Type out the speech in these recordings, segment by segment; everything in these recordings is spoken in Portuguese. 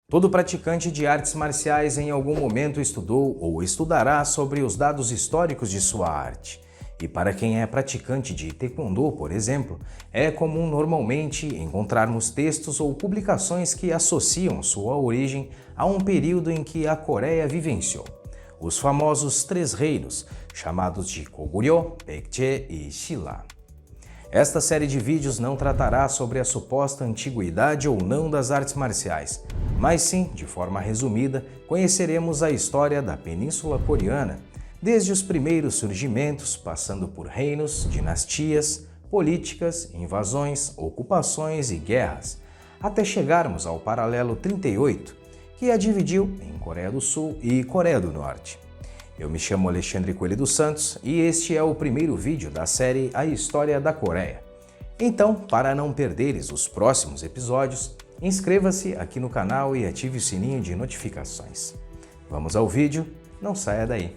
Todo praticante de artes marciais em algum momento estudou ou estudará sobre os dados históricos de sua arte. E para quem é praticante de Taekwondo, por exemplo, é comum normalmente encontrarmos textos ou publicações que associam sua origem a um período em que a Coreia vivenciou. Os famosos Três Reinos, chamados de Goguryeo, Baekje e Silla. Esta série de vídeos não tratará sobre a suposta antiguidade ou não das artes marciais, mas sim, de forma resumida, conheceremos a história da Península Coreana, desde os primeiros surgimentos, passando por reinos, dinastias, políticas, invasões, ocupações e guerras, até chegarmos ao paralelo 38, que a dividiu em Coreia do Sul e Coreia do Norte. Eu me chamo Alexandre Coelho dos Santos e este é o primeiro vídeo da série A História da Coreia. Então, para não perderes os próximos episódios, inscreva-se aqui no canal e ative o sininho de notificações. Vamos ao vídeo? Não saia daí!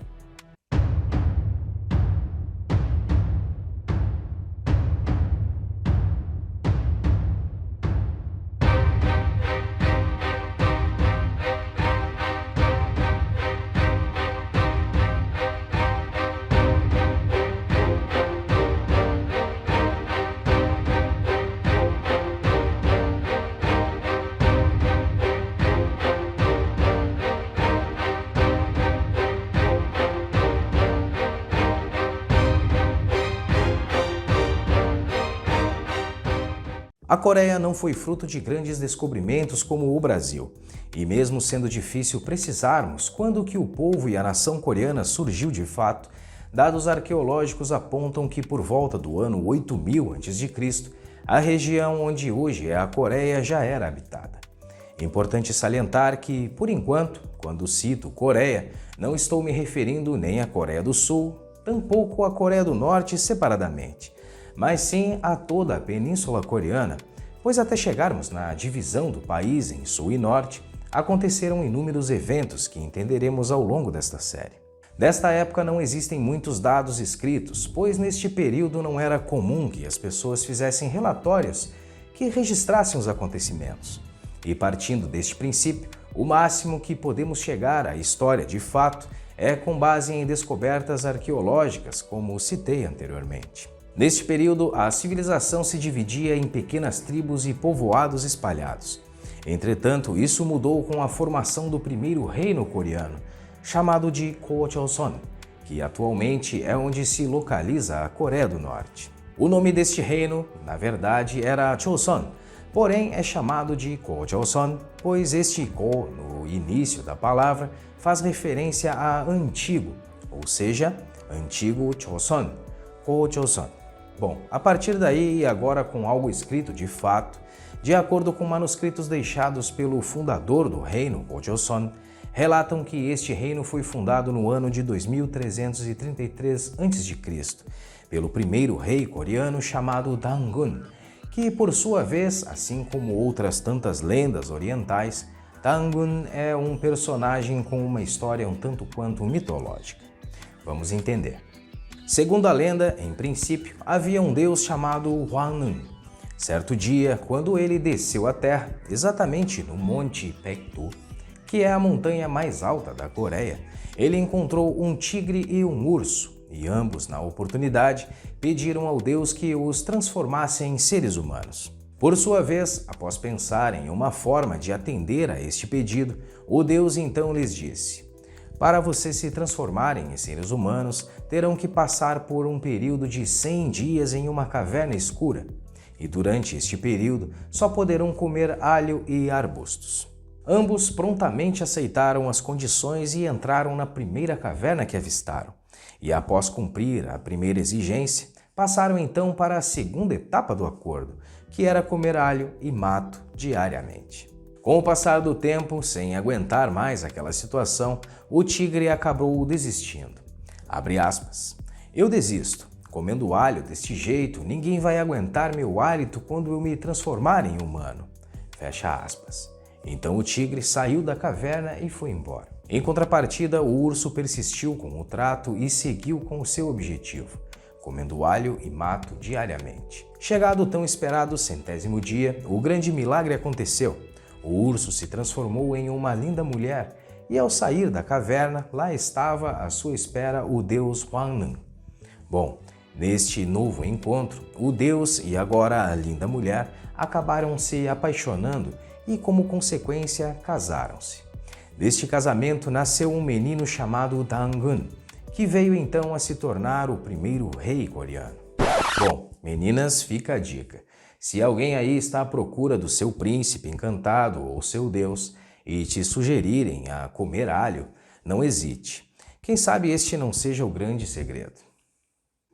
A Coreia não foi fruto de grandes descobrimentos como o Brasil, e mesmo sendo difícil precisarmos quando que o povo e a nação coreana surgiu de fato, dados arqueológicos apontam que por volta do ano 8000 a.C., a região onde hoje é a Coreia já era habitada. É importante salientar que, por enquanto, quando cito Coreia, não estou me referindo nem à Coreia do Sul, tampouco à Coreia do Norte separadamente, mas sim a toda a Península Coreana, pois até chegarmos na divisão do país em Sul e Norte, aconteceram inúmeros eventos que entenderemos ao longo desta série. Desta época não existem muitos dados escritos, pois neste período não era comum que as pessoas fizessem relatórios que registrassem os acontecimentos. E partindo deste princípio, o máximo que podemos chegar à história de fato é com base em descobertas arqueológicas, como citei anteriormente. Neste período, a civilização se dividia em pequenas tribos e povoados espalhados. Entretanto, isso mudou com a formação do primeiro reino coreano, chamado de Gojoseon, que atualmente é onde se localiza a Coreia do Norte. O nome deste reino, na verdade, era Joseon, porém é chamado de Gojoseon, pois este Go, no início da palavra, faz referência a antigo, ou seja, antigo Joseon, Gojoseon. Bom, a partir daí, e agora com algo escrito de fato, de acordo com manuscritos deixados pelo fundador do reino, Gojoseon, relatam que este reino foi fundado no ano de 2333 a.C., pelo primeiro rei coreano chamado Dangun, que por sua vez, assim como outras tantas lendas orientais, Dangun é um personagem com uma história um tanto quanto mitológica. Vamos entender. Segundo a lenda, em princípio, havia um deus chamado Hwanun. Certo dia, quando ele desceu à terra, exatamente no Monte Paektu, que é a montanha mais alta da Coreia, ele encontrou um tigre e um urso, e ambos, na oportunidade, pediram ao deus que os transformasse em seres humanos. Por sua vez, após pensar em uma forma de atender a este pedido, o deus então lhes disse: para vocês se transformarem em seres humanos, terão que passar por um período de 100 dias em uma caverna escura, e durante este período só poderão comer alho e arbustos. Ambos prontamente aceitaram as condições e entraram na primeira caverna que avistaram, e após cumprir a primeira exigência, passaram então para a segunda etapa do acordo, que era comer alho e mato diariamente. Com o passar do tempo, sem aguentar mais aquela situação, o tigre acabou desistindo. Abre aspas. Eu desisto. Comendo alho deste jeito, ninguém vai aguentar meu hálito quando eu me transformar em humano. Fecha aspas. Então o tigre saiu da caverna e foi embora. Em contrapartida, o urso persistiu com o trato e seguiu com o seu objetivo, comendo alho e mato diariamente. Chegado o tão esperado 100º dia, o grande milagre aconteceu. o urso se transformou em uma linda mulher e, ao sair da caverna, lá estava à sua espera o deus Hwangnan. Bom, neste novo encontro, o deus e agora a linda mulher acabaram se apaixonando e, como consequência, casaram-se. Deste casamento nasceu um menino chamado Dangun, que veio então a se tornar o primeiro rei coreano. Bom, meninas, fica a dica. Se alguém aí está à procura do seu príncipe encantado ou seu deus e te sugerirem a comer alho, não hesite. Quem sabe este não seja o grande segredo.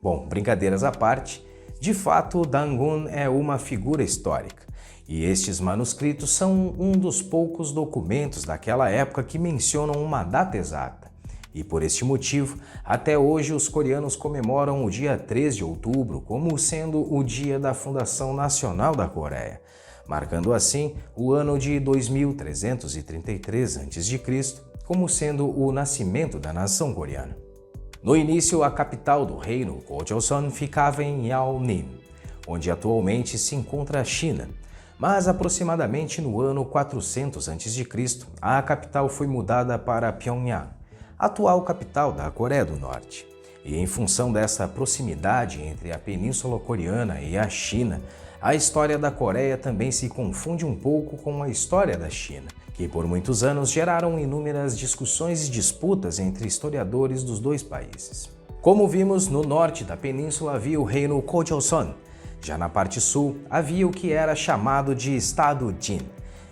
Bom, brincadeiras à parte, de fato, Dangun é uma figura histórica, e estes manuscritos são um dos poucos documentos daquela época que mencionam uma data exata. E por este motivo, até hoje os coreanos comemoram o dia 3 de outubro como sendo o dia da fundação nacional da Coreia, marcando assim o ano de 2333 a.C. como sendo o nascimento da nação coreana. No início, a capital do reino, Gojoseon, ficava em Yaonim, onde atualmente se encontra a China. Mas aproximadamente no ano 400 a.C., a capital foi mudada para Pyongyang, atual capital da Coreia do Norte. E em função dessa proximidade entre a Península Coreana e a China, a história da Coreia também se confunde um pouco com a história da China, que por muitos anos geraram inúmeras discussões e disputas entre historiadores dos dois países. Como vimos, no norte da península havia o reino Gojoseon. Já na parte sul, havia o que era chamado de Estado Jin.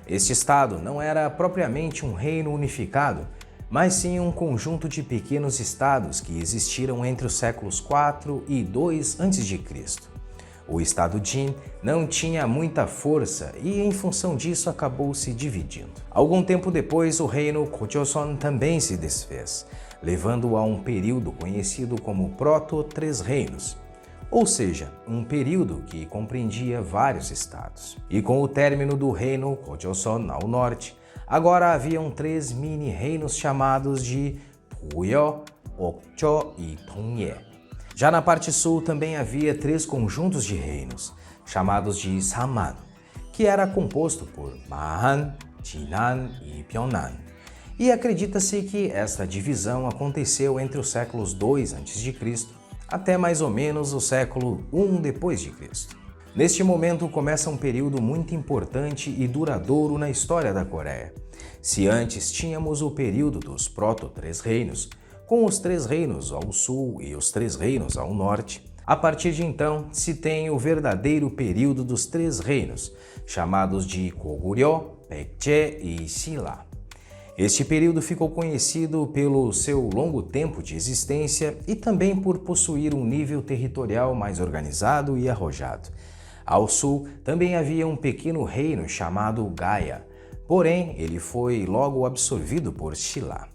Este estado não era propriamente um reino unificado, mas sim um conjunto de pequenos estados que existiram entre os séculos 4 e 2 a.C. O estado Jin não tinha muita força e, em função disso, acabou se dividindo. Algum tempo depois, o reino Gojoseon também se desfez, levando a um período conhecido como Proto-Três Reinos, ou seja, um período que compreendia vários estados. E com o término do reino Gojoseon ao norte, agora haviam 3 mini-reinos chamados de Puyo, Okcho e Dongye. Já na parte sul também havia 3 conjuntos de reinos, chamados de Samman, que era composto por Mahan, Jinan e Pyeongan. E acredita-se que esta divisão aconteceu entre os séculos 2 a.C. até mais ou menos o século 1 d.C. Neste momento começa um período muito importante e duradouro na história da Coreia. Se antes tínhamos o período dos Proto-Três Reinos, com os 3 reinos ao sul e os 3 reinos ao norte, a partir de então se tem o verdadeiro período dos 3 reinos, chamados de Goguryeo, Baekje e Silla. Este período ficou conhecido pelo seu longo tempo de existência e também por possuir um nível territorial mais organizado e arrojado. Ao sul também havia um pequeno reino chamado Gaya, porém ele foi logo absorvido por Silla.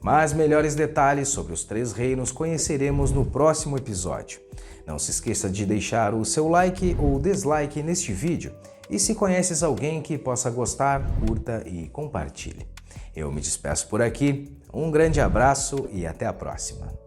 Mas melhores detalhes sobre os 3 reinos conheceremos no próximo episódio. Não se esqueça de deixar o seu like ou dislike neste vídeo e se conheces alguém que possa gostar, curta e compartilhe. Eu me despeço por aqui, um grande abraço e até a próxima.